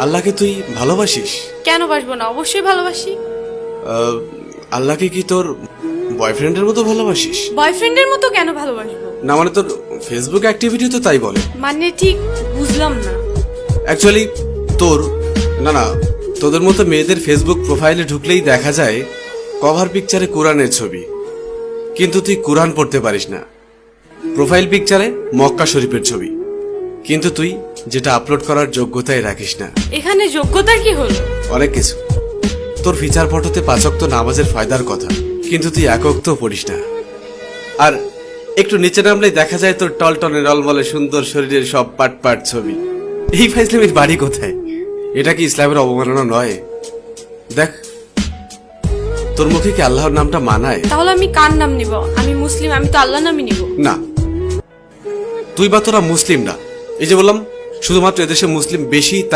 আল্লাহকে তুই ভালোবাসিস? কেন বাসবো না, অবশ্যই ভালোবাসি। আল্লাহকে কি তোর বয়ফ্রেন্ডের মতো ভালোবাসিস? বয়ফ্রেন্ডের মতো কেন ভালোবাসবো? না মানে তোর ফেসবুক অ্যাক্টিভিটি তো তাই বলে। মানে ঠিক বুঝলাম না। অ্যাকচুয়ালি তোর না তোদের মতো মেয়েদের ফেসবুক প্রোফাইলে ঢুকলেই দেখা যায় কভার পিকচারে কোরআনের ছবি, কিন্তু তুই কোরআন পড়তে পারিস না। প্রোফাইল পিকচারে মক্কা শরীফের ছবি, কিন্তু তুই যেটা আপলোড করার যোগ্যতাই রাখিস না। এখানে যোগ্যতার কি হলো? অনেক কিছু। তোর ফিচার ফটোতে 5 ওয়াক্ত নামাজের ফায়দার কথা, কিন্তু তুই 1 ওয়াক্ত পড়িস না। আর একটু নিচে নামলেই দেখা যায় তোর টলটনে রলমলে সুন্দর শরীরের সব পাট পাট ছবি। এই ফাইজলামের বাড়ি কোথায়? এটা কি ইসলামের অবমাননা নয়? দেখ, তোর মুখে কি আল্লাহর নামটা মানায়? তাহলে আমি কার নাম নিব? আমি মুসলিম, আমি তো আল্লাহ নামই নিব। না, তুই বা তোরা মুসলিম না। এই যে বললাম, শুধুমাত্র এদেশে মুসলিম বেশি, তাই